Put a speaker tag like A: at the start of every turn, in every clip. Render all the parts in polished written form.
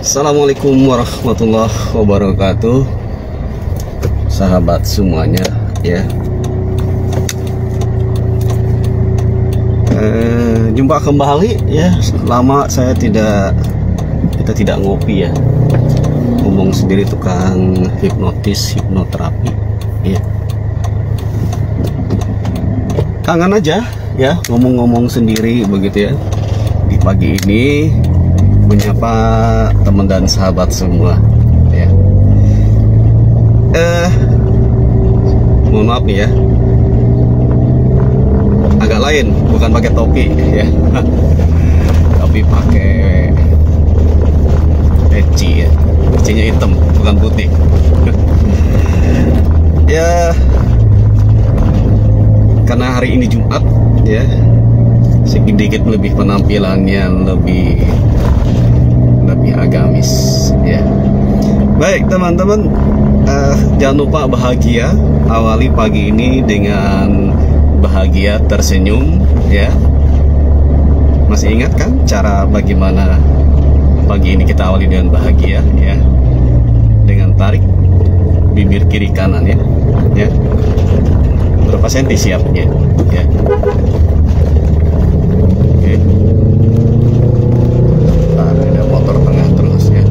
A: Assalamualaikum warahmatullahi wabarakatuh, sahabat semuanya ya. Jumpa kembali ya. Lama kita tidak ngopi ya. Ngomong sendiri tukang hipnoterapi ya. Kangen aja ya ngomong-ngomong sendiri begitu ya di pagi ini, menyapa teman dan sahabat semua ya. Mohon maaf nih ya, agak lain, bukan pakai topi ya tapi pakai peci ya. Pecinya hitam bukan putih ya, karena hari ini Jumat ya, sedikit lebih penampilannya lebih agamis ya. Baik teman-teman, jangan lupa bahagia, awali pagi ini dengan bahagia, tersenyum ya. Masih ingat kan cara bagaimana pagi ini kita awali dengan bahagia ya, dengan tarik bibir kiri kanan ya. Berapa senti siapnya ya. Oke. Ada motor tengah terus ya.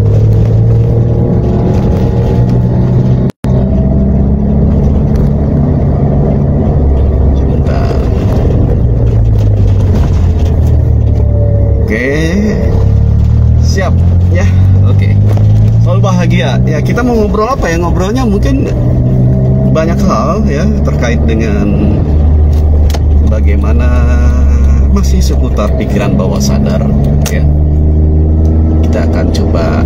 A: Sebentar. Oke. Siap ya. Oke. Soal bahagia ya, kita mau ngobrol apa ya? Ngobrolnya mungkin banyak hal ya, terkait dengan bagaimana masih seputar pikiran bawah sadar ya. Kita akan coba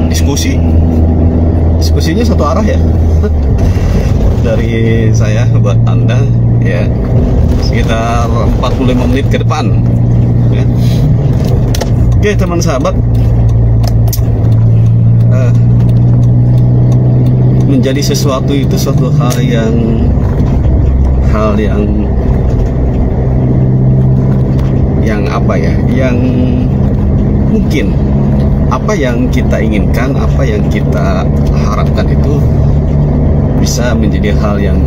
A: diskusinya satu arah ya dari saya buat Anda ya, sekitar 45 menit ke depan ya. Oke teman sahabat, menjadi sesuatu itu suatu hal yang apa ya, yang mungkin apa yang kita inginkan, apa yang kita harapkan itu bisa menjadi hal yang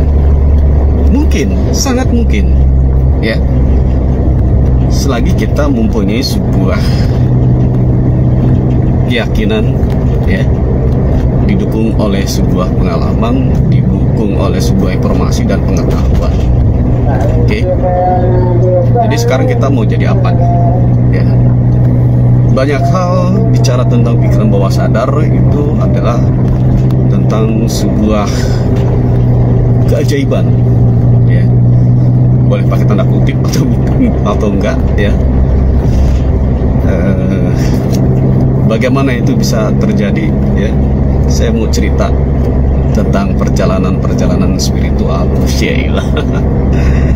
A: mungkin, sangat mungkin ya, selagi kita mempunyai sebuah keyakinan ya, didukung oleh sebuah pengalaman, didukung oleh sebuah informasi dan pengetahuan. Oke. Jadi sekarang kita mau jadi apa nih? Ya. Banyak hal bicara tentang pikiran bawah sadar itu adalah tentang sebuah keajaiban. Ya. Boleh pakai tanda kutip atau enggak ya. Bagaimana itu bisa terjadi ya? Saya mau cerita tentang perjalanan spiritual. Syailah.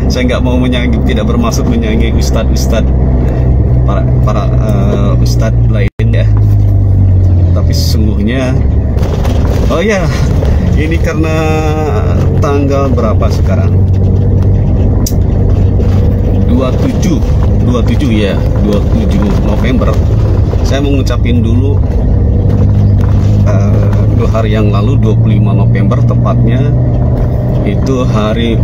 A: Saya nggak mau menyanyi, tidak bermaksud menyanyi ustadz para ustadz lain ya, tapi sesungguhnya, oh ya, ini karena tanggal berapa sekarang? 27 ya, 27 November. Saya mau ngucapin dulu 2 hari yang lalu, 25 November tepatnya, itu hari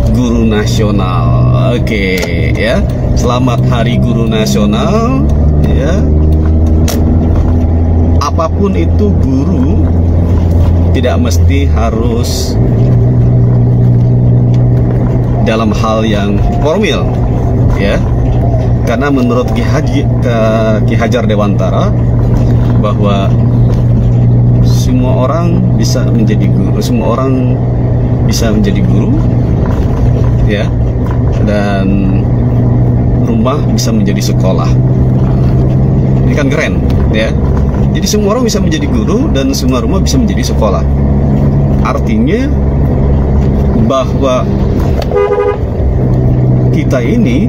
A: Guru Nasional. Oke ya, selamat Hari Guru Nasional ya. Apapun itu guru, tidak mesti harus dalam hal yang formal ya, karena menurut Ki Hajar Dewantara bahwa semua orang bisa menjadi guru, semua orang bisa menjadi guru ya, dan rumah bisa menjadi sekolah. Ini kan keren ya. Jadi semua orang bisa menjadi guru dan semua rumah bisa menjadi sekolah. Artinya bahwa kita ini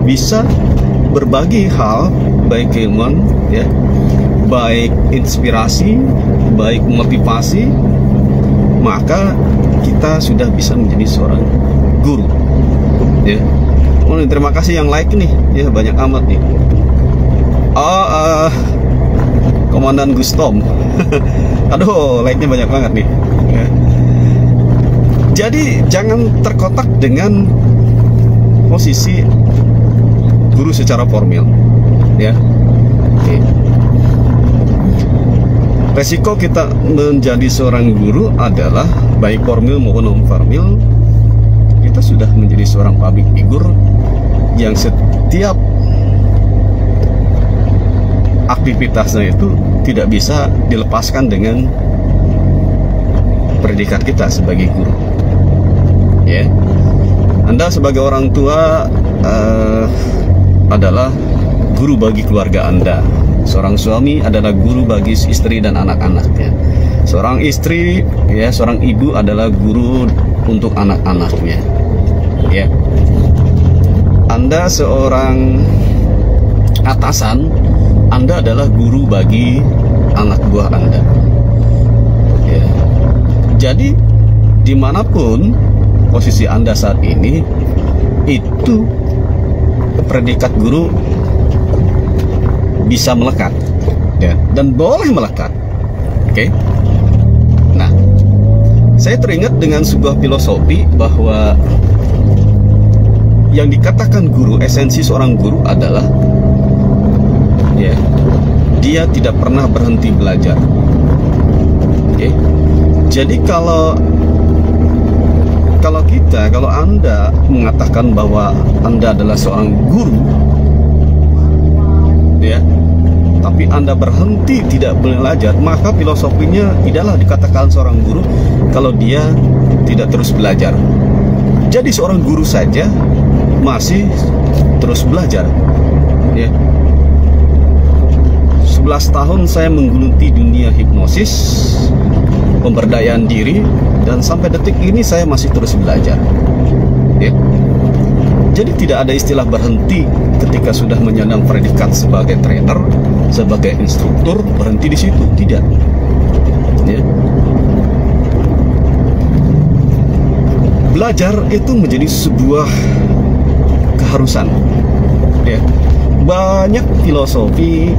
A: bisa berbagi hal, baik keilmuan ya, baik inspirasi, baik motivasi, maka kita sudah bisa menjadi seorang guru ya. Oh, terima kasih yang like nih ya, banyak amat nih. Oh, Komandan Gustom. Aduh, like-nya banyak banget nih. Ya. Jadi jangan terkotak dengan posisi guru secara formal, ya. Oke. Resiko kita menjadi seorang guru adalah baik formal maupun non formal, kita sudah menjadi seorang public figure yang setiap aktivitasnya itu tidak bisa dilepaskan dengan predikat kita sebagai guru. Ya, Anda sebagai orang tua adalah guru bagi keluarga Anda. Seorang suami adalah guru bagi istri dan anak-anaknya. Seorang istri, ya, seorang ibu adalah guru untuk anak-anaknya. Ya, Anda seorang atasan, Anda adalah guru bagi anak buah Anda. Ya. Jadi dimanapun posisi Anda saat ini, itu predikat guru bisa melekat, ya, dan boleh melekat. Oke. Nah, saya teringat dengan sebuah filosofi bahwa yang dikatakan guru, esensi seorang guru adalah, ya, dia tidak pernah berhenti belajar. Oke. Jadi kalau Anda mengatakan bahwa Anda adalah seorang guru, ya, tapi Anda berhenti tidak belajar, maka filosofinya tidaklah dikatakan seorang guru kalau dia tidak terus belajar. Jadi seorang guru saja masih terus belajar, ya. 11 tahun saya menggeluti dunia hipnosis, pemberdayaan diri, dan sampai detik ini saya masih terus belajar, ya. Jadi tidak ada istilah berhenti ketika sudah menyandang predikat sebagai trainer, sebagai instruktur, berhenti di situ, tidak, ya. Belajar itu menjadi sebuah keharusan, ya. Banyak filosofi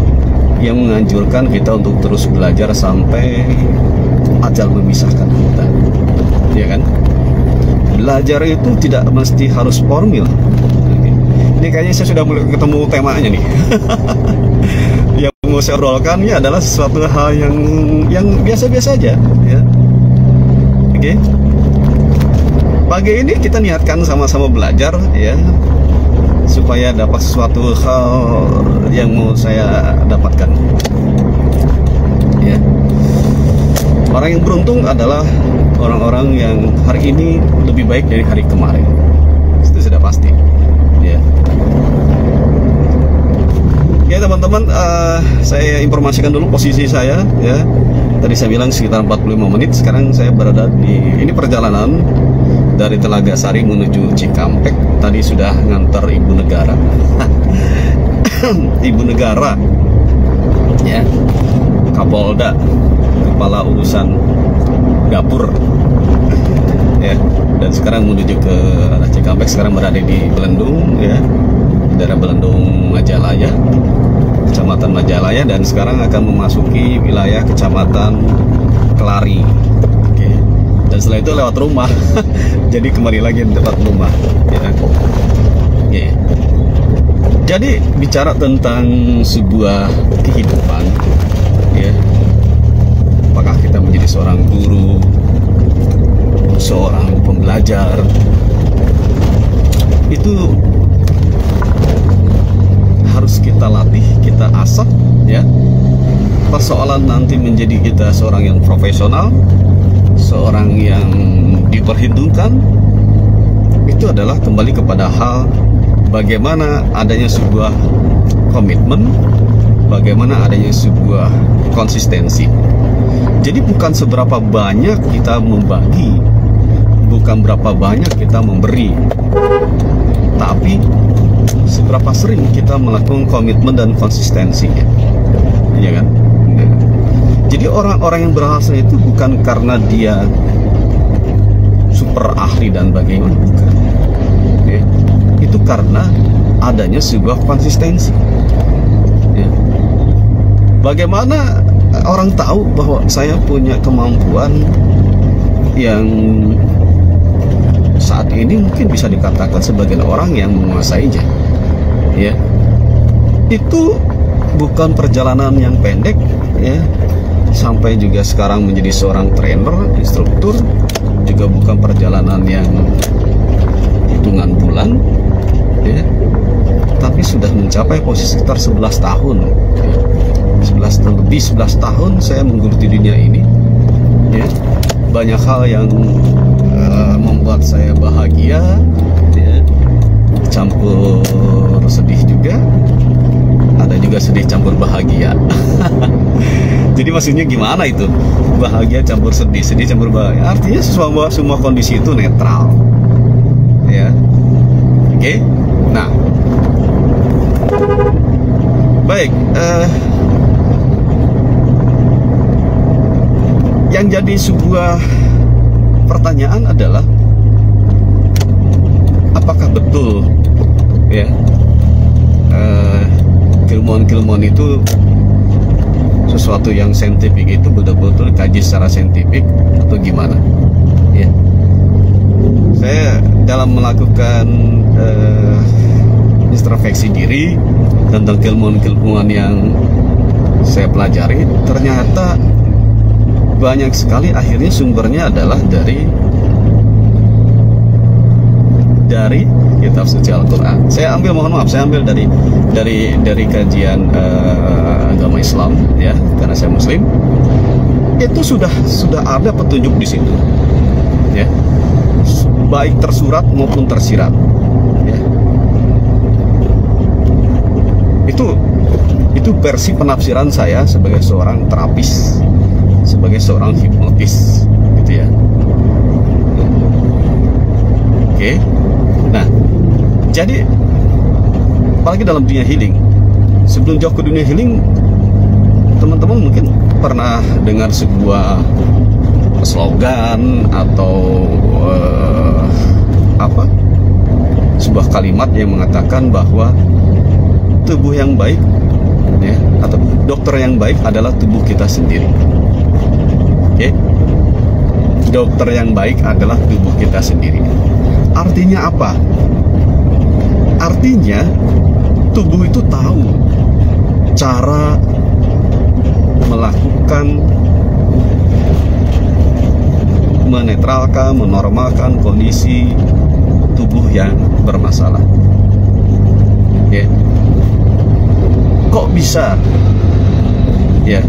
A: yang menganjurkan kita untuk terus belajar sampai ajal memisahkan kita, ya kan? Belajar itu tidak mesti harus formal. Ini kayaknya saya sudah mulai ketemu temanya nih. Yang mau saya obrolkan ini adalah sesuatu hal yang biasa-biasa aja, ya. Oke. Pagi ini kita niatkan sama-sama belajar, ya, supaya dapat sesuatu hal yang mau saya dapatkan, ya. Orang yang beruntung adalah orang-orang yang hari ini lebih baik dari hari kemarin. Itu sudah pasti, ya. Ya teman-teman, saya informasikan dulu posisi saya, ya. Tadi saya bilang sekitar 45 menit. Sekarang saya berada di ini perjalanan dari Telaga Sari menuju Cikampek. Tadi sudah ngantar ibu negara. Ibu negara, ya, Kapolda, kepala urusan dapur, ya. Dan sekarang menuju ke arah Cikampek. Sekarang berada di Belendung, ya, daerah Belendung Majalaya, Kecamatan Majalaya, dan sekarang akan memasuki wilayah Kecamatan Kelari. Oke. Dan setelah itu lewat rumah. Jadi kembali lagi di tempat rumah, ya. Oke. Jadi bicara tentang sebuah kehidupan, ya, apakah kita menjadi seorang guru, seorang pembelajar, itu harus kita latih, kita asah, ya. Persoalan nanti menjadi kita seorang yang profesional, seorang yang diperhitungkan, itu adalah kembali kepada hal bagaimana adanya sebuah komitmen, bagaimana adanya sebuah konsistensi. Jadi bukan seberapa banyak kita membagi, bukan berapa banyak kita memberi, tapi seberapa sering kita melakukan komitmen dan konsistensinya, ya kan? Nah, jadi orang-orang yang berhasil itu bukan karena dia super ahli dan bagaimana, bukan, ya. Itu karena adanya sebuah konsistensi, ya. Bagaimana orang tahu bahwa saya punya kemampuan yang saat ini mungkin bisa dikatakan sebagian orang yang menguasainya, ya. Itu bukan perjalanan yang pendek, ya. Sampai juga sekarang menjadi seorang trainer, instruktur, juga bukan perjalanan yang hitungan bulan, ya. Tapi sudah mencapai posisi sekitar 11 tahun, ya. 11 tahun saya menggeluti dunia ini, ya. Banyak hal yang membuat saya bahagia, ya. Campur sedih juga, ada juga sedih campur bahagia. Jadi maksudnya gimana itu? Bahagia campur sedih, sedih campur bahagia. Artinya semua kondisi itu netral, ya. Oke. Nah, baik. Yang jadi sebuah pertanyaan adalah, apakah betul, ya, keilmuan-keilmuan itu sesuatu yang saintifik, itu betul-betul kaji secara saintifik atau gimana, ya. Saya dalam melakukan introspeksi diri tentang keilmuan-keilmuan yang saya pelajari, ternyata banyak sekali akhirnya sumbernya adalah dari kitab suci Al-Quran. Saya ambil, mohon maaf, saya ambil dari kajian agama Islam, ya, karena saya Muslim. Itu sudah ada petunjuk di situ, ya, baik tersurat maupun tersirat, ya. Itu versi penafsiran saya sebagai seorang terapis, sebagai seorang hipnotis, gitu ya. Oke. Nah, jadi apalagi dalam dunia healing, sebelum jauh ke dunia healing, teman-teman mungkin pernah dengar sebuah slogan atau sebuah kalimat yang mengatakan bahwa tubuh yang baik, ya, atau dokter yang baik adalah tubuh kita sendiri. Oke. Dokter yang baik adalah tubuh kita sendiri. Artinya apa? Artinya tubuh itu tahu cara melakukan, menetralkan, menormalkan kondisi tubuh yang bermasalah, ya. Kok bisa, ya?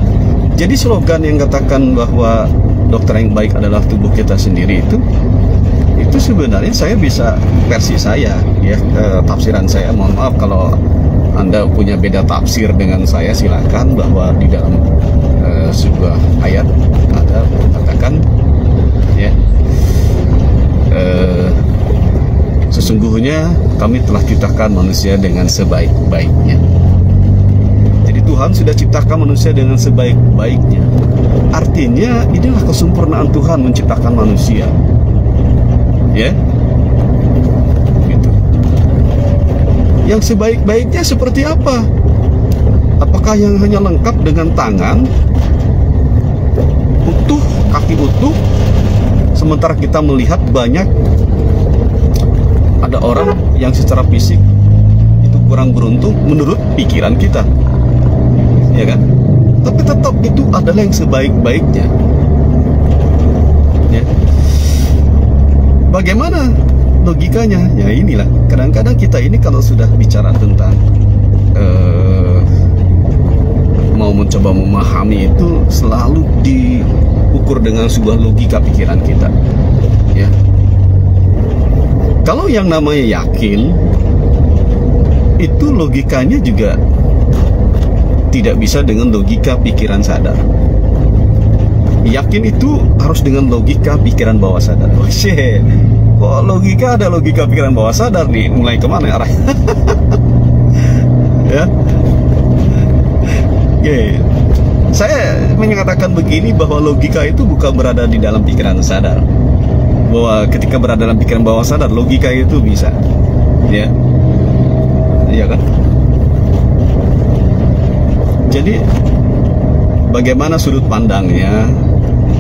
A: Jadi slogan yang katakan bahwa dokter yang baik adalah tubuh kita sendiri itu sebenarnya saya bisa versi saya, ya, tafsiran saya. Mohon maaf kalau Anda punya beda tafsir dengan saya, silakan. Bahwa di dalam sebuah ayat ada katakan, ya, sesungguhnya kami telah ciptakan manusia dengan sebaik-baiknya. Jadi Tuhan sudah ciptakan manusia dengan sebaik-baiknya. Artinya inilah kesempurnaan Tuhan menciptakan manusia, ya, gitu. Yang sebaik-baiknya seperti apa? Apakah yang hanya lengkap dengan tangan utuh, kaki utuh, sementara kita melihat banyak ada orang yang secara fisik itu kurang beruntung menurut pikiran kita, ya kan? Tapi tetap itu adalah yang sebaik-baiknya, ya. Bagaimana logikanya? Ya inilah, kadang-kadang kita ini kalau sudah bicara tentang mau mencoba memahami itu selalu diukur dengan sebuah logika pikiran kita, ya. Kalau yang namanya yakin, itu logikanya juga tidak bisa dengan logika pikiran sadar. Yakin itu harus dengan logika pikiran bawah sadar. Oh shit, kok logika ada logika pikiran bawah sadar nih? Mulai kemana arah? Ya, oke. Saya menyatakan begini, bahwa logika itu bukan berada di dalam pikiran sadar. Bahwa ketika berada dalam pikiran bawah sadar, logika itu bisa, ya, iya kan? Jadi bagaimana sudut pandangnya,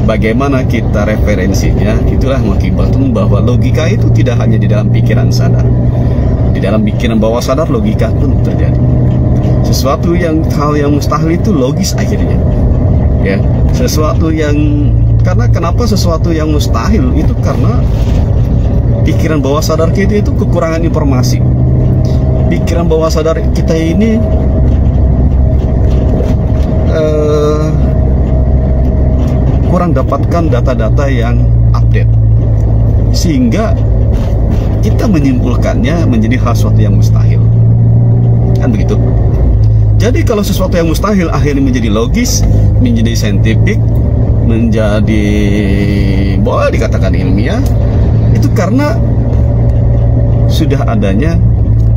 A: bagaimana kita referensinya, itulah mengakibatkan bahwa logika itu tidak hanya di dalam pikiran sadar. Di dalam pikiran bawah sadar logika pun terjadi. Sesuatu yang hal yang mustahil itu logis akhirnya. Ya, sesuatu yang kenapa sesuatu yang mustahil itu karena pikiran bawah sadar kita itu kekurangan informasi. Pikiran bawah sadar kita ini kurang dapatkan data-data yang update, sehingga kita menyimpulkannya menjadi hal sesuatu yang mustahil, kan begitu. Jadi kalau sesuatu yang mustahil akhirnya menjadi logis, menjadi saintifik, menjadi boleh dikatakan ilmiah, itu karena sudah adanya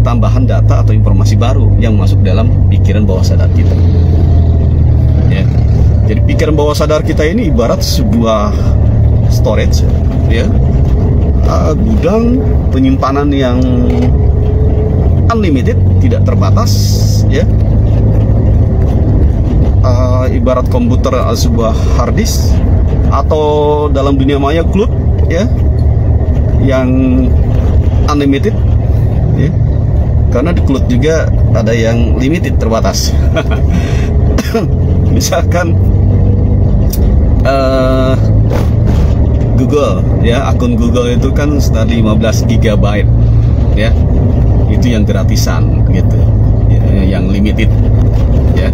A: tambahan data atau informasi baru yang masuk dalam pikiran bawah sadar kita. Ya. Jadi pikiran bawah sadar kita ini ibarat sebuah storage, ya, gudang penyimpanan yang unlimited, tidak terbatas, ya. Ibarat komputer sebuah hard disk, atau dalam dunia maya cloud, ya, yang unlimited, ya. Karena di cloud juga ada yang limited, terbatas. Misalkan Google, ya, akun Google itu kan sekitar 15 GB, ya, itu yang gratisan gitu, ya, yang limited, ya,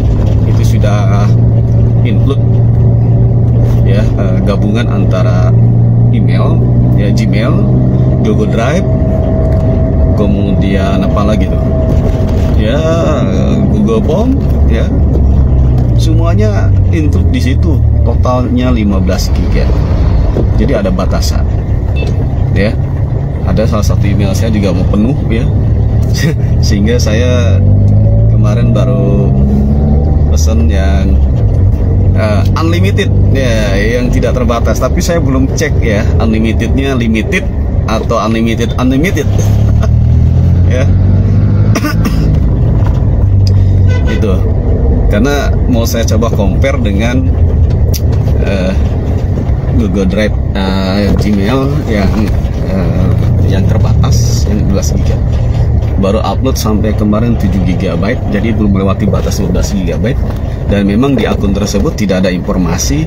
A: itu sudah include, ya, gabungan antara email, ya, Gmail, Google Drive, kemudian apa lagi tuh, ya, Google Form, ya, semuanya include di situ, totalnya 15 GB. Jadi ada batasan, ya. Ada salah satu email saya juga mau penuh, ya. Sehingga saya kemarin baru pesan yang unlimited, ya, yang tidak terbatas. Tapi saya belum cek, ya, unlimitednya limited atau unlimited ya. Itu karena mau saya coba compare dengan Google Drive, Gmail yang terbatas, yang 12 GB. Baru upload sampai kemarin 7 GB, jadi belum melewati batas 12 GB. Dan memang di akun tersebut tidak ada informasi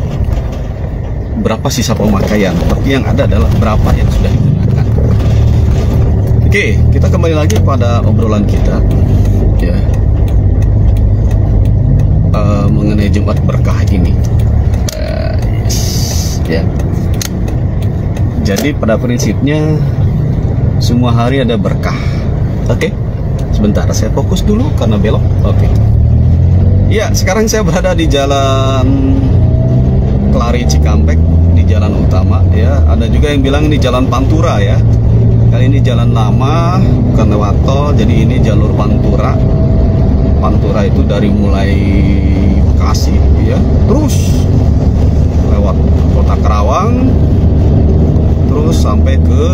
A: berapa sisa pemakaian, tapi yang ada adalah berapa yang sudah digunakan. Oke, kita kembali lagi pada obrolan kita, ya, mengenai Jumat berkah ini. Ya. Jadi pada prinsipnya semua hari ada berkah. Oke. Sebentar, saya fokus dulu karena belok. Oke. Ya, sekarang saya berada di Jalan Kelari Cikampek, di jalan utama, ya. Ada juga yang bilang ini Jalan Pantura, ya. Kali ini jalan lama, bukan lewat tol, jadi ini jalur Pantura. Pantura itu dari mulai Bekasi, ya, terus lewat Kota Karawang, terus sampai ke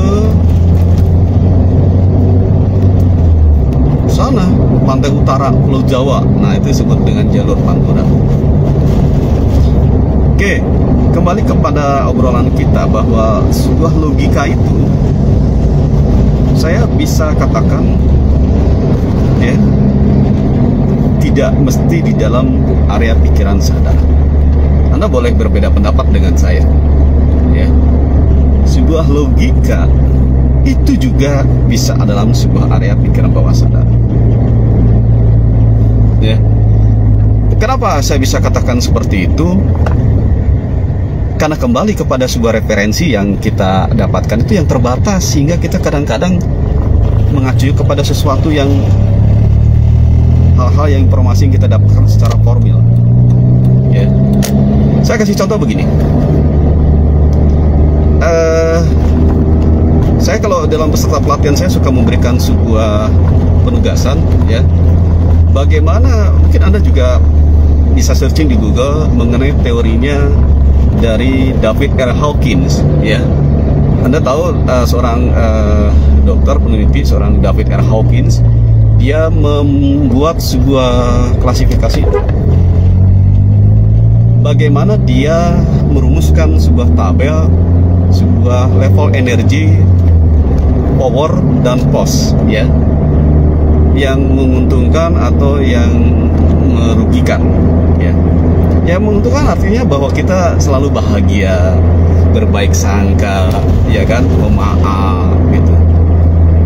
A: sana, pantai utara Pulau Jawa. Nah, itu disebut dengan jalur Pantura. Oke, kembali kepada obrolan kita bahwa sebuah logika itu saya bisa katakan, ya, tidak mesti di dalam area pikiran sadar. Anda boleh berbeda pendapat dengan saya, ya. Sebuah logika itu juga bisa dalam sebuah area pikiran bawah sadar, ya. Kenapa saya bisa katakan seperti itu? Karena kembali kepada sebuah referensi yang kita dapatkan itu yang terbatas, sehingga kita kadang-kadang mengacu kepada sesuatu yang hal-hal yang informasi yang kita dapatkan secara formil, ya. Saya kasih contoh begini. Saya kalau dalam peserta pelatihan saya suka memberikan sebuah penugasan, ya. Bagaimana, mungkin Anda juga bisa searching di Google mengenai teorinya dari David R. Hawkins, ya. Anda tahu seorang dokter peneliti, seorang David R. Hawkins, dia membuat sebuah klasifikasi bagaimana dia merumuskan sebuah tabel, sebuah level energi, power dan cost, ya, yang menguntungkan atau yang merugikan, ya. Yang menguntungkan artinya bahwa kita selalu bahagia, berbaik sangka, ya kan, pemaaf gitu.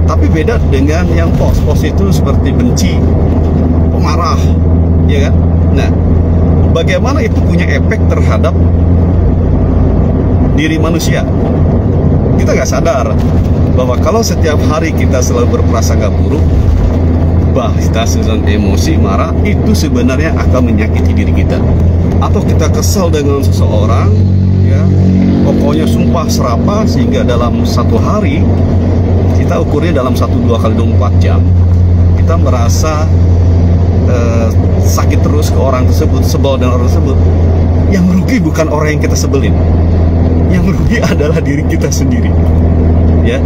A: Tapi beda dengan yang pos itu seperti benci, pemarah, ya kan. Nah, bagaimana itu punya efek terhadap diri manusia? Kita nggak sadar bahwa kalau setiap hari kita selalu berprasangka buruk, kita sedang emosi, marah, itu sebenarnya akan menyakiti diri kita. Atau kita kesal dengan seseorang, ya, pokoknya sumpah serapah, sehingga dalam satu hari, kita ukurnya dalam 1-2 kali 24 jam, kita merasa sakit terus ke orang tersebut, sebel dengan orang tersebut. Yang merugi bukan orang yang kita sebelin, yang merugi adalah diri kita sendiri, ya,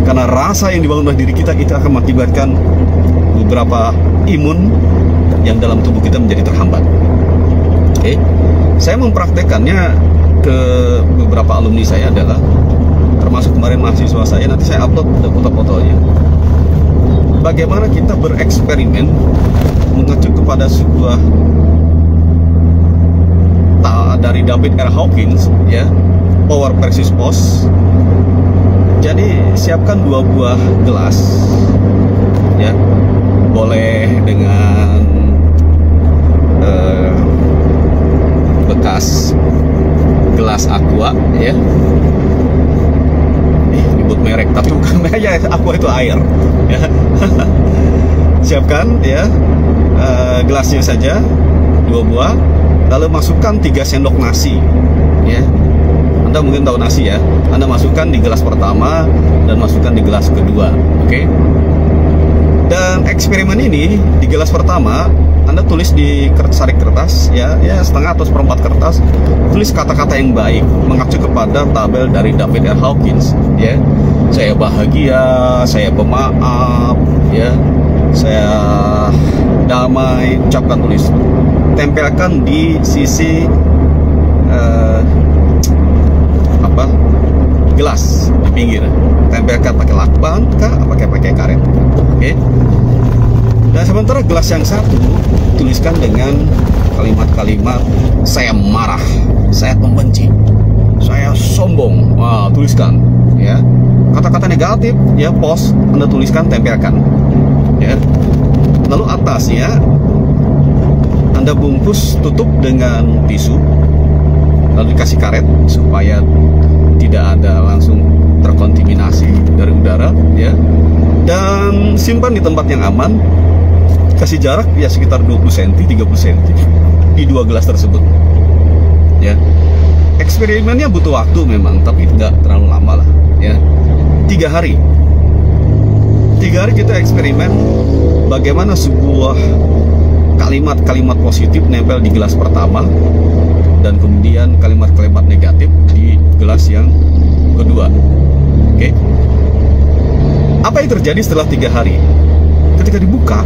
A: karena rasa yang dibangun oleh diri kita itu akan mengakibatkan beberapa imun yang dalam tubuh kita menjadi terhambat. Oke, saya mempraktekannya ke beberapa alumni saya adalah, termasuk kemarin mahasiswa saya, nanti saya upload foto-fotonya. Bagaimana kita bereksperimen mengacu kepada sebuah dari David R. Hawkins, ya, Power versus Pos. Jadi siapkan 2 buah gelas, ya, boleh dengan bekas gelas aqua, ya, nyebut merek tapi bukan aja, aqua itu air, ya. Siapkan, ya, gelasnya saja 2 buah, lalu masukkan 3 sendok nasi, ya. Anda mungkin tahu nasi, ya, Anda masukkan di gelas pertama dan masukkan di gelas kedua, oke? Dan eksperimen ini di gelas pertama Anda tulis di sarik kertas, ya, setengah atau seperempat kertas, tulis kata-kata yang baik mengacu kepada tabel dari David R. Hawkins, ya. Saya bahagia, saya pemaaf, ya, saya damai, ucapkan, tulis, tempelkan di sisi gelas di pinggir, tempelkan pakai lakban kah, pakai karet, oke? Dan sementara gelas yang satu tuliskan dengan kalimat-kalimat saya marah, saya membenci, saya sombong, tuliskan, ya, kata-kata negatif, ya, pos, Anda tuliskan, tempelkan, ya. Lalu atasnya Anda bungkus, tutup dengan tisu, lalu dikasih karet supaya tidak ada langsung terkontaminasi dari udara, ya, dan simpan di tempat yang aman. Kasih jarak, ya, sekitar 20 cm, 30 cm di 2 gelas tersebut, ya. Eksperimennya butuh waktu memang, tapi tidak terlalu lama lah, ya. 3 hari kita eksperimen bagaimana sebuah kalimat-kalimat positif nempel di gelas pertama dan kemudian kalimat-kalimat negatif di gelas yang kedua. Oke. Apa yang terjadi setelah 3 hari? Ketika dibuka,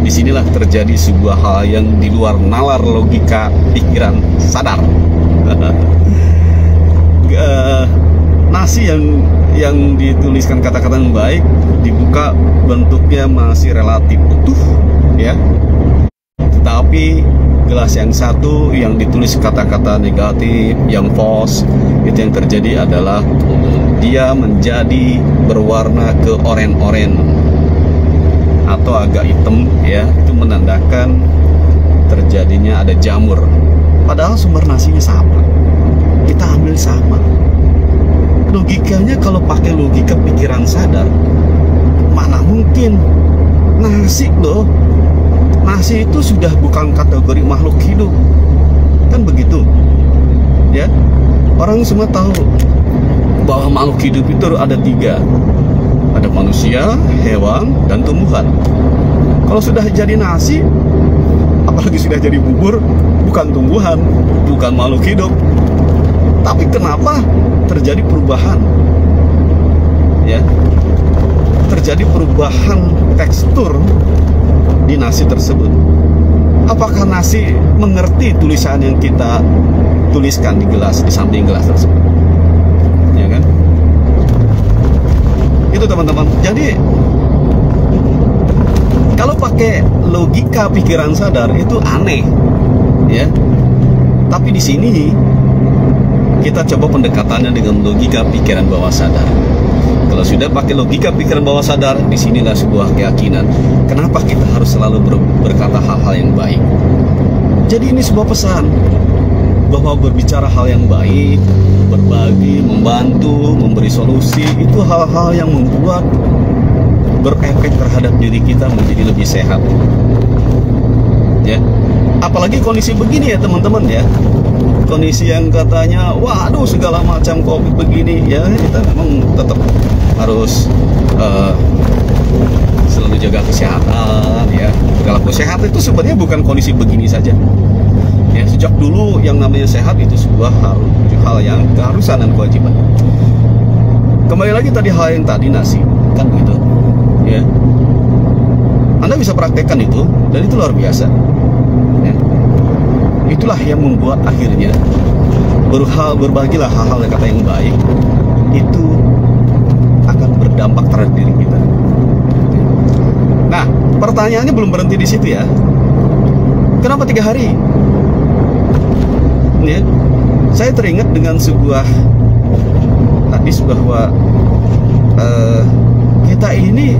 A: disinilah terjadi sebuah hal yang di luar nalar logika pikiran sadar. Nasi yang dituliskan kata-kata yang baik dibuka, bentuknya masih relatif utuh, ya. Tetapi gelas yang satu yang ditulis kata-kata negatif, yang false, itu yang terjadi adalah dia menjadi berwarna ke oren-oren atau agak hitam, ya. Itu menandakan terjadinya ada jamur. Padahal sumber nasinya sama, kita ambil sama. Logikanya kalau pakai logika pikiran sadar, mana mungkin nasi loh. Nasi itu sudah bukan kategori makhluk hidup, kan begitu, ya. Orang semua tahu bahwa makhluk hidup itu ada 3, ada manusia, hewan, dan tumbuhan. Kalau sudah jadi nasi, apalagi sudah jadi bubur, bukan tumbuhan, bukan makhluk hidup. Tapi kenapa terjadi perubahan, ya? Terjadi perubahan tekstur di nasi tersebut. apakah nasi mengerti tulisan yang kita tuliskan di gelas, di samping gelas tersebut? Ya kan? Itu teman-teman. Jadi kalau pakai logika pikiran sadar itu aneh, ya. Tapi di sini kita coba pendekatannya dengan logika pikiran bawah sadar. Kalau sudah pakai logika pikiran bawah sadar, disinilah sebuah keyakinan. Kenapa kita harus selalu berkata hal-hal yang baik? Jadi ini sebuah pesan bahwa berbicara hal yang baik, berbagi, membantu, memberi solusi, itu hal-hal yang membuat berefek terhadap diri kita menjadi lebih sehat. Ya, apalagi kondisi begini ya teman-teman ya. Kondisi yang katanya, waduh segala macam COVID begini, ya kita memang tetap harus selalu jaga kesehatan ya. Kalau kesehatan itu sebenarnya bukan kondisi begini saja. Ya, sejak dulu yang namanya sehat itu sebuah hal yang keharusan dan kewajiban. Kembali lagi tadi hal yang tadi nasi, kan begitu. Ya. Anda bisa praktekkan itu dan itu luar biasa. Ya. Itulah yang membuat akhirnya berbagilah hal-hal yang kata yang baik itu akan berdampak terhadap diri kita. Nah, pertanyaannya belum berhenti di situ ya. Kenapa 3 hari? Ya, saya teringat dengan sebuah hadis bahwa kita ini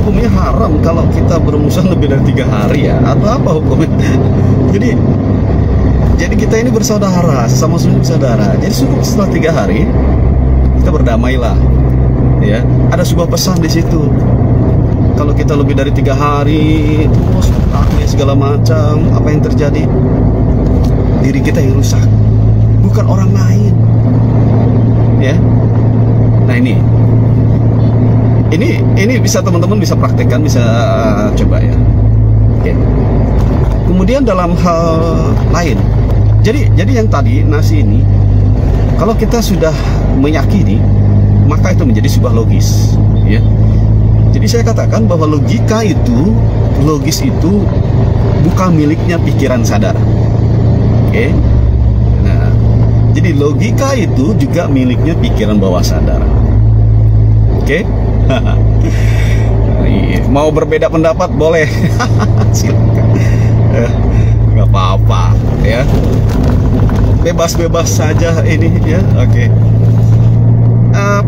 A: hukumnya haram kalau kita bermusuhan lebih dari 3 hari ya, atau apa hukumnya? Jadi kita ini bersaudara, sesama muslim bersaudara. Jadi cukup setelah 3 hari kita berdamailah. Ya, ada sebuah pesan di situ. Kalau kita lebih dari 3 hari terus segala macam, apa yang terjadi? Diri kita yang rusak, bukan orang lain. Ya. Nah ini bisa teman-teman bisa praktekkan, bisa coba ya. Oke. Kemudian dalam hal lain, jadi yang tadi nasi ini, kalau kita sudah meyakini, maka itu menjadi sebuah logis, ya. Jadi saya katakan bahwa logis itu bukan miliknya pikiran sadar. Oke. Nah, jadi logika itu juga miliknya pikiran bawah sadar. Oke. Mau berbeda pendapat boleh. Silakan. Nggak apa-apa ya. Bebas-bebas saja ini ya. Oke.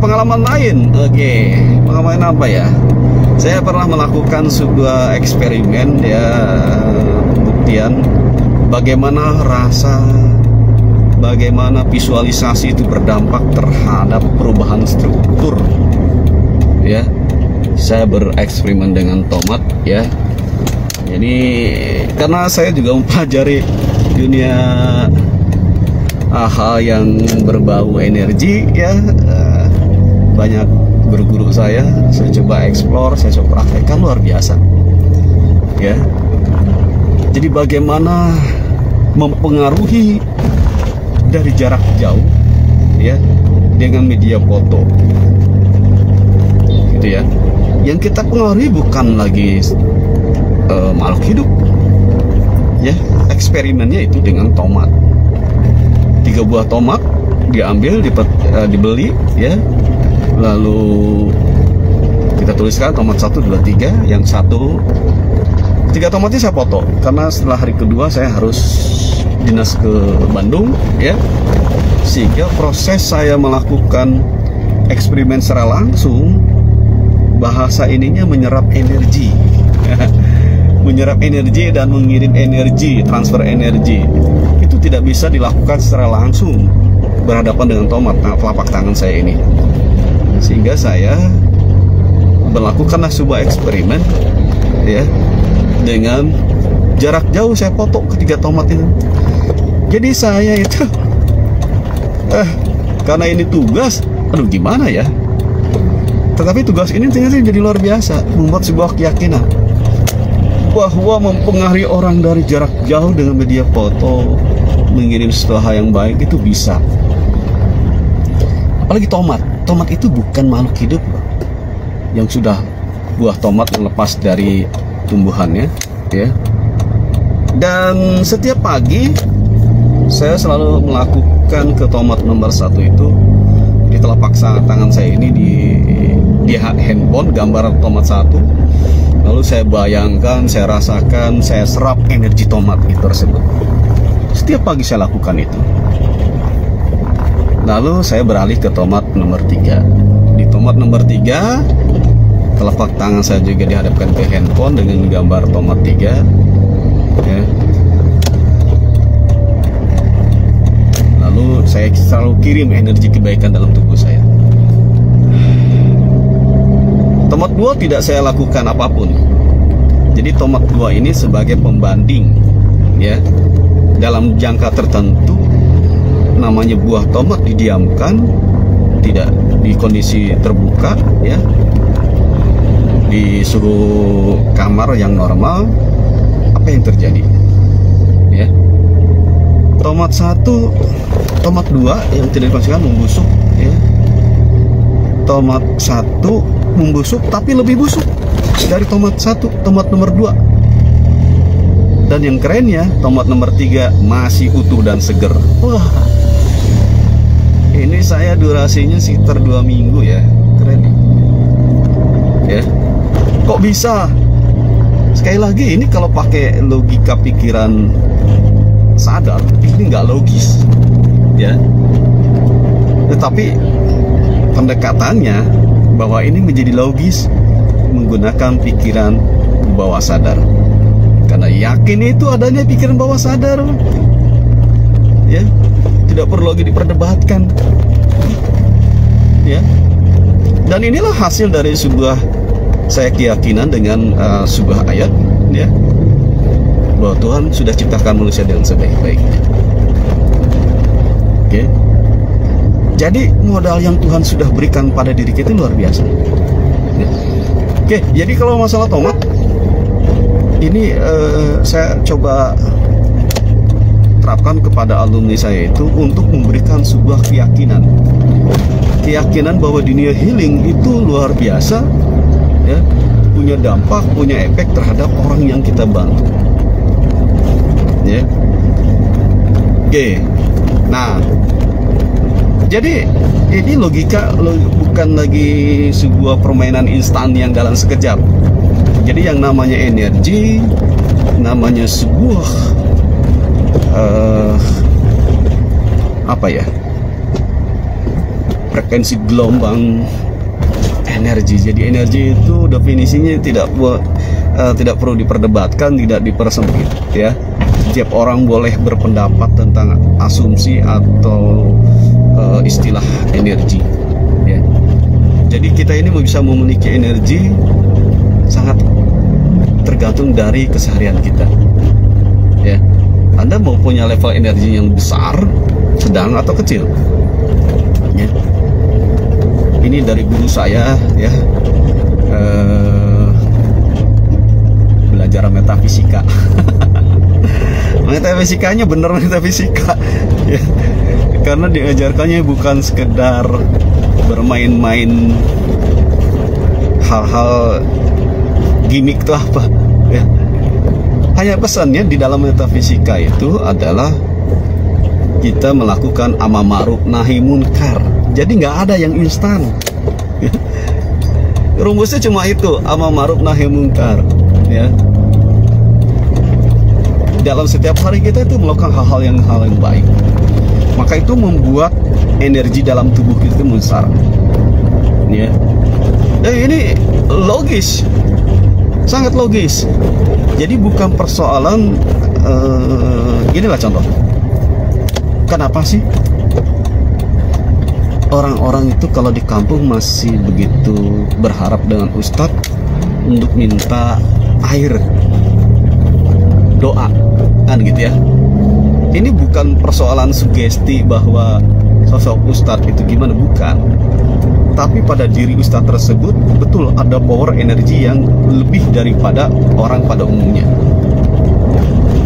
A: Pengalaman lain. Oke. Pengalaman apa ya? Saya pernah melakukan sebuah eksperimen ya, pembuktian bagaimana bagaimana visualisasi itu berdampak terhadap perubahan struktur. Ya, saya bereksperimen dengan tomat ya. Jadi karena saya juga mempelajari dunia hal yang berbau energi ya, banyak guru-guru saya coba eksplor, saya coba praktekkan, luar biasa ya. Jadi bagaimana mempengaruhi dari jarak jauh ya dengan media foto gitu ya. Yang kita pengaruhi bukan lagi makhluk hidup ya. Eksperimennya itu dengan tomat. 3 buah tomat diambil, dibeli ya, lalu kita tuliskan tomat 1, 2, 3. Yang 3 tomatnya saya foto karena setelah hari kedua saya harus dinas ke Bandung ya, sehingga proses saya melakukan eksperimen secara langsung, bahasa ininya menyerap energi menyerap energi dan mengirim energi, transfer energi itu tidak bisa dilakukan secara langsung berhadapan dengan tomat telapak tangan saya ini. Sehingga saya melakukanlah sebuah eksperimen ya, dengan jarak jauh saya foto ketiga tomat itu. Jadi saya itu karena ini tugas, aduh gimana ya, tetapi tugas ini ternyata jadi luar biasa, membuat sebuah keyakinan bahwa mempengaruhi orang dari jarak jauh dengan media foto, mengirim sesuatu hal yang baik itu bisa. Apalagi tomat itu bukan makhluk hidup yang sudah buah tomat yang lepas dari tumbuhannya ya. Dan setiap pagi saya selalu melakukan ke tomat nomor 1 itu di telapak tangan saya ini, di handphone gambar tomat 1. Lalu saya bayangkan, saya rasakan, saya serap energi tomat itu tersebut. Setiap pagi saya lakukan itu. Lalu saya beralih ke tomat nomor 3. Di tomat nomor 3, telapak tangan saya juga dihadapkan ke handphone dengan gambar tomat 3, ya. Lalu saya selalu kirim energi kebaikan dalam tubuh saya. Tomat 2 tidak saya lakukan apapun. Jadi tomat 2 ini sebagai pembanding, ya. Dalam jangka tertentu, namanya buah tomat didiamkan, tidak di kondisi terbuka, ya, di suhu kamar yang normal. Apa yang terjadi, ya? Tomat 1, tomat 2 yang tidak dikonsumsikan membusuk, ya. Tomat 1 membusuk tapi lebih busuk dari tomat 1, tomat nomor 2. Dan yang kerennya, tomat nomor 3 masih utuh dan seger. Wah, ini saya durasinya sekitar 2 minggu, ya. Keren, ya. Kok bisa? Sekali lagi, ini kalau pakai logika pikiran sadar, ini nggak logis, ya. Tetapi pendekatannya bahwa ini menjadi logis menggunakan pikiran bawah sadar. Karena yakin itu adanya pikiran bawah sadar, ya, tidak perlu lagi diperdebatkan, ya. Dan inilah hasil dari sebuah saya keyakinan dengan sebuah ayat, ya, bahwa Tuhan sudah ciptakan manusia dengan sebaik-baiknya. Oke. Jadi modal yang Tuhan sudah berikan pada diri kita luar biasa, ya. Oke, jadi kalau masalah tomat ini saya coba terapkan kepada alumni saya itu untuk memberikan sebuah keyakinan bahwa dunia healing itu luar biasa, ya, punya dampak, punya efek terhadap orang yang kita bantu, ya. Oke, nah, jadi ini logika, bukan lagi sebuah permainan instan yang dalam sekejap. Jadi yang namanya energi, namanya sebuah apa ya, frekuensi gelombang energi. Jadi energi itu definisinya tidak perlu diperdebatkan, tidak dipersempit, ya. Setiap orang boleh berpendapat tentang asumsi atau istilah energi, ya. Jadi kita ini bisa memiliki energi sangat tergantung dari keseharian kita, ya. Anda mau punya level energi yang besar, sedang atau kecil, ya. Ini dari guru saya, ya, belajar metafisika. Metafisikanya bener metafisika, ya. Karena diajarkannya bukan sekedar bermain-main hal-hal gimmick tuh apa, ya. Hanya pesannya di dalam metafisika itu adalah kita melakukan amar ma'ruf nahi munkar. Jadi nggak ada yang instan. Rumusnya cuma itu, amar ma'ruf nahi munkar, ya. Dalam setiap hari kita itu melakukan hal yang baik, maka itu membuat energi dalam tubuh kita besar, ya. Dan ini logis, sangat logis. Jadi bukan persoalan inilah contoh. Kenapa sih orang-orang itu kalau di kampung masih begitu berharap dengan ustadz untuk minta air, doa, kan gitu, ya. Ini bukan persoalan sugesti bahwa sosok ustadz itu gimana, bukan. Tapi pada diri ustadz tersebut betul ada power energi yang lebih daripada orang pada umumnya,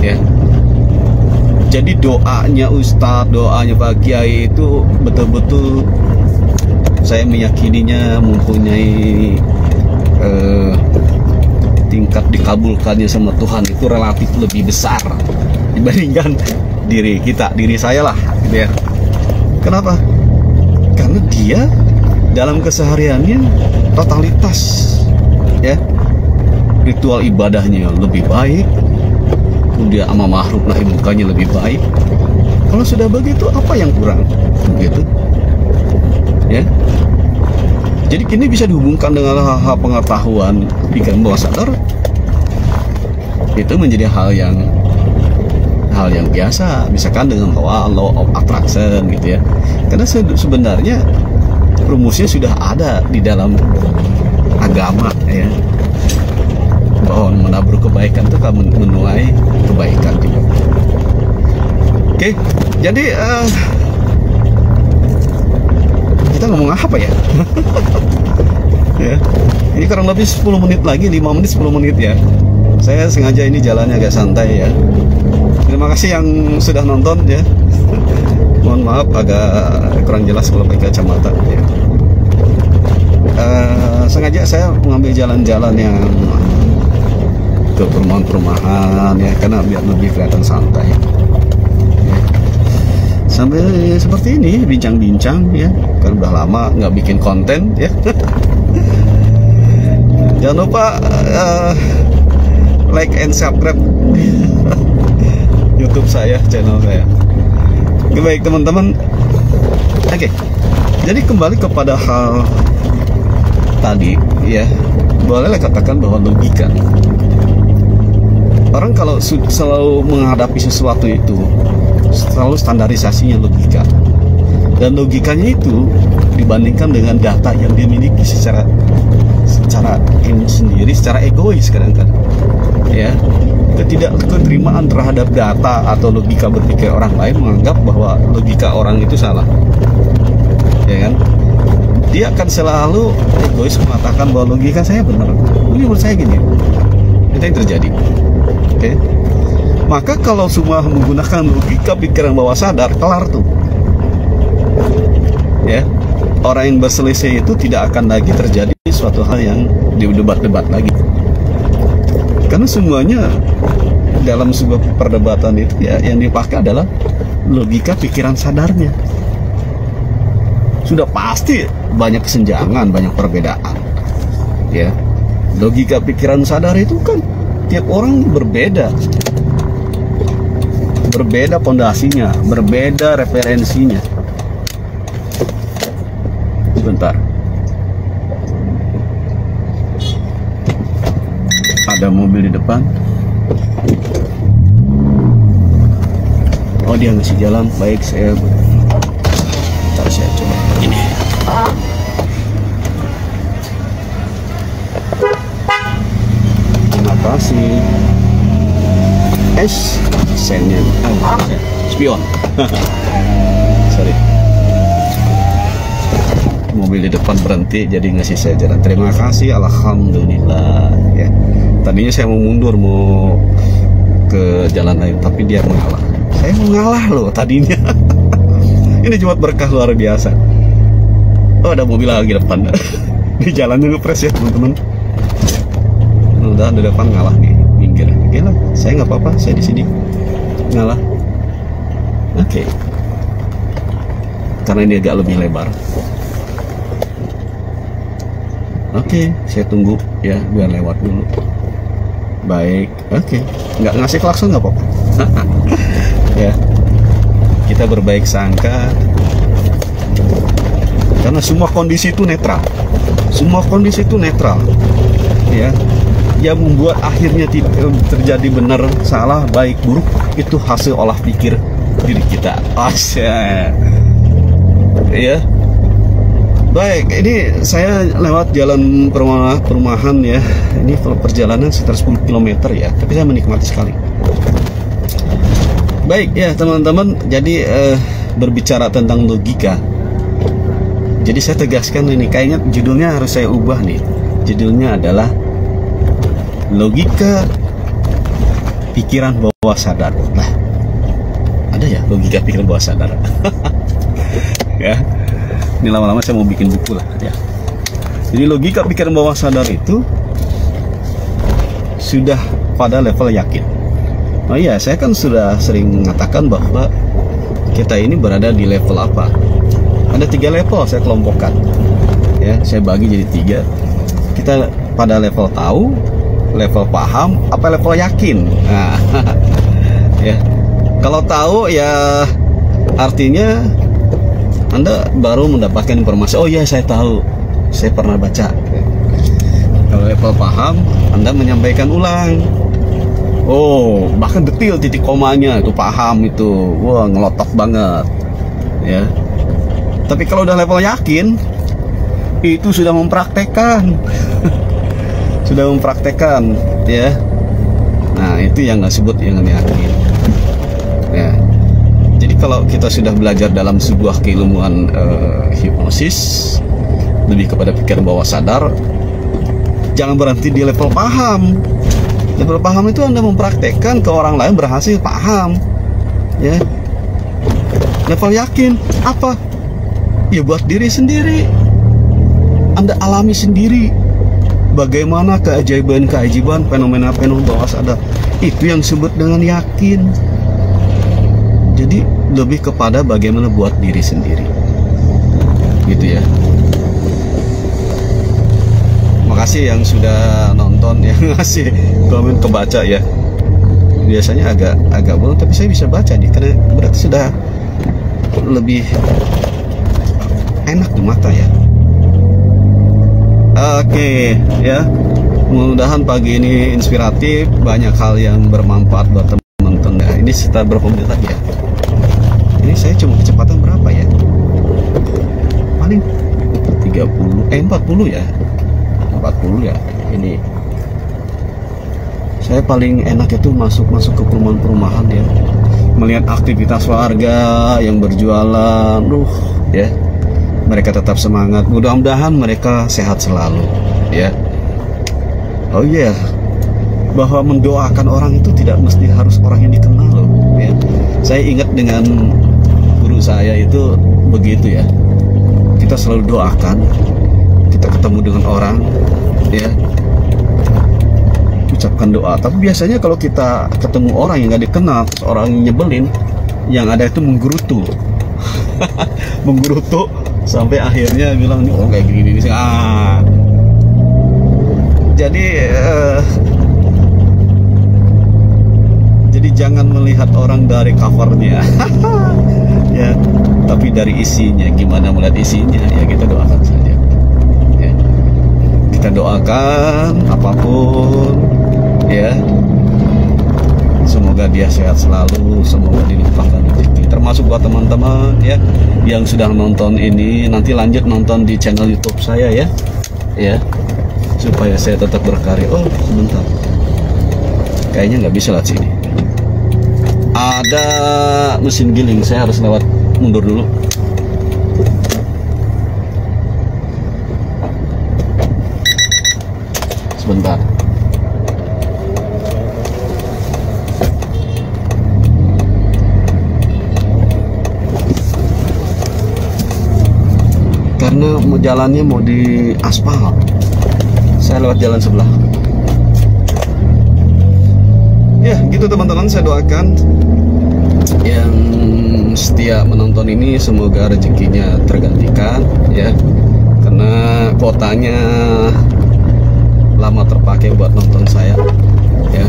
A: ya. Jadi doanya ustadz, doanya Pak Kiai itu betul-betul saya meyakininya mempunyai tingkat dikabulkannya sama Tuhan itu relatif lebih besar dibandingkan diri saya lah, gitu ya. Kenapa? Karena dia dalam kesehariannya totalitas, ya, ritual ibadahnya lebih baik, kemudian ama makhluk nahi mukanya lebih baik. Kalau sudah begitu, apa yang kurang? Begitu, ya. Jadi kini bisa dihubungkan dengan hal-hal pengetahuan pikiran bawah sadar. Itu menjadi hal yang biasa, misalkan dengan law of attraction, gitu ya. Karena sebenarnya rumusnya sudah ada di dalam agama, ya, bahwa menabur kebaikan itu akan menuai kebaikan juga. Oke, jadi kita ngomong apa ya? Ya, ini kurang lebih 10 menit lagi, 5 menit 10 menit ya. Saya sengaja ini jalannya agak santai ya. Terima kasih yang sudah nonton ya. Mohon maaf agak kurang jelas kalau pakai kacamata ya. Sengaja saya mengambil jalan-jalan yang ke perumahan-perumahan ya, karena biar lebih kelihatan santai ya. Sambil seperti ini bincang-bincang ya, kan udah lama nggak bikin konten ya. Jangan lupa like and subscribe YouTube saya, channel saya. Oke, baik teman-teman. Oke, jadi kembali kepada hal tadi ya, bolehlah katakan bahwa logika. Orang kalau selalu menghadapi sesuatu itu selalu standarisasinya logika, dan logikanya itu dibandingkan dengan data yang dia miliki secara ilmu sendiri, secara egois kadang-kadang ya. Ketidakterimaan terhadap data atau logika berpikir orang lain, menganggap bahwa logika orang itu salah, ya kan. Dia akan selalu egois mengatakan bahwa logika saya benar, ini menurut saya gini. Itu yang terjadi. Oke. Maka kalau semua menggunakan logika pikiran bawah sadar, kelar tuh. Ya, orang yang berselisih itu tidak akan lagi terjadi suatu hal yang didebat-debat lagi. Karena semuanya dalam sebuah perdebatan itu ya, yang dipakai adalah logika pikiran sadarnya. Sudah pasti banyak kesenjangan, banyak perbedaan. Ya, logika pikiran sadar itu kan tiap orang berbeda. Berbeda pondasinya, berbeda referensinya. Sebentar. Ada mobil di depan. Oh, dia ngasih jalan. Baik, saya coba ini. Terima kasih. Sennya spion. Sorry, mobil di depan berhenti jadi ngasih saya jalan. Terima kasih, alhamdulillah ya. Tadinya saya mau mundur, mau ke jalan lain, tapi dia mengalah. Saya mau ngalah loh tadinya. Ini cuma berkah luar biasa. Oh, ada mobil lagi depan. Di jalannya ngepres ya teman-teman. Udah di depan ngalah nih, minggir. Oke lah, saya nggak apa-apa, saya di sini ngalah. Oke. Karena ini agak lebih lebar. Oke, saya tunggu ya biar lewat dulu. Baik, oke. Nggak ngasih klakson nggak apa-apa. Ya, kita berbaik sangka. Karena semua kondisi itu netral. Semua kondisi itu netral. Ya, yang membuat akhirnya terjadi benar, salah, baik, buruk itu hasil olah pikir diri kita. Asya. Ya. Baik, ini saya lewat jalan perumahan ya. Ini perjalanan sekitar 10 km ya, tapi saya menikmati sekali. Baik ya teman-teman, jadi berbicara tentang logika. Jadi saya tegaskan ini, kayaknya judulnya harus saya ubah nih. Judulnya adalah logika pikiran bawah sadar. Nah, ada ya logika pikiran bawah sadar. Ya, ini lama-lama saya mau bikin buku lah ya. Jadi logika pikiran bawah sadar itu sudah pada level yakin. Oh iya, saya kan sudah sering mengatakan bahwa kita ini berada di level apa. Ada 3 level saya kelompokkan. Ya, saya bagi jadi 3. Kita pada level tahu, level paham, apa level yakin. Nah, ya. Kalau tahu ya artinya Anda baru mendapatkan informasi. Oh iya, saya tahu, saya pernah baca. Kalau level paham, Anda menyampaikan ulang. Oh, bahkan detail titik komanya itu paham itu. Wah, ngelotok banget. Ya. Tapi kalau udah level yakin, itu sudah mempraktekkan. Sudah mempraktekkan, ya. Nah, itu yang nggak sebut yang yakin. Ya. Jadi kalau kita sudah belajar dalam sebuah keilmuan hipnosis, lebih kepada pikiran bawah sadar, jangan berhenti di level paham. Level paham itu Anda mempraktekkan ke orang lain berhasil paham, ya. Level yakin apa? Ya buat diri sendiri. Anda alami sendiri bagaimana keajaiban fenomena-fenomena bawah sadar. Itu yang disebut dengan yakin. Jadi lebih kepada bagaimana buat diri sendiri, gitu ya. Makasih yang sudah nonton, yang ngasih komen kebaca ya. Biasanya agak belum, tapi saya bisa baca nih karena berarti sudah lebih enak di mata ya. Oke, ya. Mudah-mudahan pagi ini inspiratif, banyak hal yang bermanfaat buat teman-teman. Nah, ini setelah berapa menit lagi ya? Ini saya cuma kecepatan berapa ya? Paling 40 ya. 40 ya. Ini saya paling enak itu masuk ke perumahan-perumahan ya, melihat aktivitas warga yang berjualan. Ya, mereka tetap semangat. Mudah-mudahan mereka sehat selalu ya. Oh iya, bahwa mendoakan orang itu tidak mesti harus orang yang dikenal loh ya. Saya ingat dengan guru saya itu begitu ya, kita selalu doakan. Kita ketemu dengan orang ya, ucapkan doa. Tapi biasanya kalau kita ketemu orang yang nggak dikenal, orang yang nyebelin, yang ada itu menggerutu. Menggerutu sampai akhirnya bilang nih orang kayak gini sih. Jadi jangan melihat orang dari covernya. Ya, tapi dari isinya. Gimana melihat isinya? Ya kita doakan saja. Kita doakan apapun ya, semoga dia sehat selalu, semoga dilimpahkan rezeki. Termasuk buat teman-teman ya yang sudah nonton ini, nanti lanjut nonton di channel YouTube saya ya, supaya saya tetap berkarya. Oh sebentar, kayaknya nggak bisa lewat sini, ada mesin giling, saya harus lewat mundur dulu. Sebentar. Karena jalannya mau di aspal, saya lewat jalan sebelah. Ya gitu teman-teman, saya doakan yang setia menonton ini semoga rezekinya tergantikan ya, karena kuotanya lama terpakai buat nonton saya ya.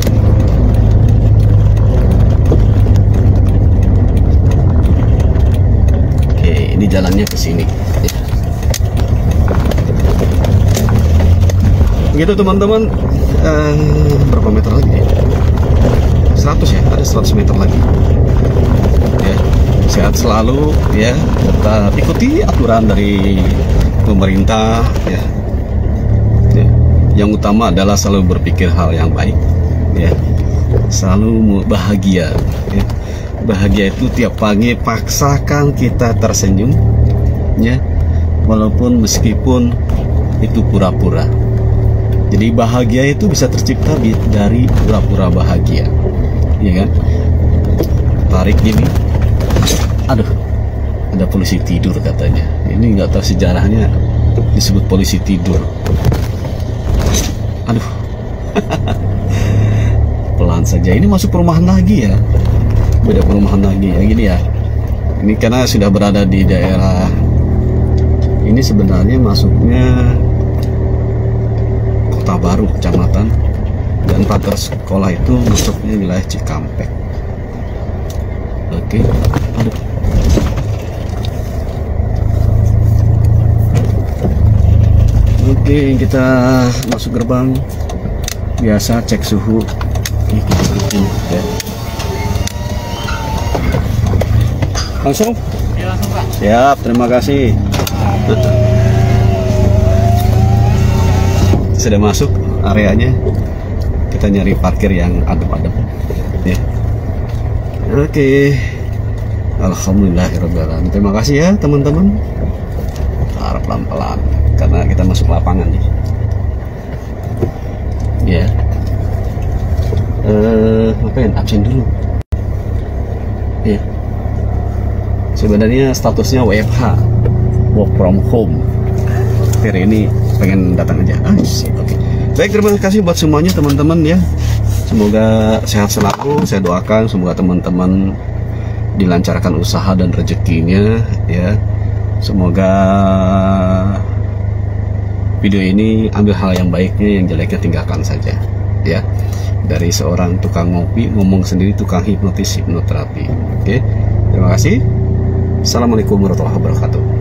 A: Oke, ini jalannya ke sini ya. Begitu teman-teman. Berapa meter lagi ya? 100 ya, ada 100 meter lagi ya. Sehat selalu ya, tetap ikuti aturan dari pemerintah ya. Yang utama adalah selalu berpikir hal yang baik ya, selalu bahagia ya. Bahagia itu tiap pagi paksakan kita tersenyum ya, walaupun meskipun itu pura-pura. Jadi bahagia itu bisa tercipta dari pura-pura bahagia ya kan. Tarik gini, aduh ada polisi tidur katanya. Ini nggak tahu sejarahnya disebut polisi tidur. Aduh. pelan saja. Ini masuk perumahan lagi ya, beda perumahan lagi ya, gini ya. Ini karena sudah berada di daerah ini, sebenarnya masuknya Kota Baru kecamatan, dan pagar sekolah itu masuknya wilayah Cikampek. Oke, aduh. Oke, kita masuk gerbang. Biasa cek suhu. Ini kita bikin, ya. Langsung?
B: Ya, langsung Pak.
A: Siap, terima kasih. Sudah masuk areanya. Kita nyari parkir yang adem-adem, ya. Oke. Alhamdulillahirobbilalamin. Terima kasih ya teman-teman. Harap pelan-pelan karena kita masuk lapangan nih. Ya. Ngapain? Absen dulu. Ya. Sebenarnya statusnya WFH, work from home. Hari ini pengen datang aja. Oke. Baik, terima kasih buat semuanya teman-teman ya. Semoga sehat selalu. Saya doakan semoga teman-teman dilancarkan usaha dan rezekinya ya. Semoga video ini ambil hal yang baiknya, yang jeleknya tinggalkan saja ya. Dari seorang tukang ngopi ngomong sendiri tukang hipnoterapi. Oke. Terima kasih. Assalamualaikum warahmatullahi wabarakatuh.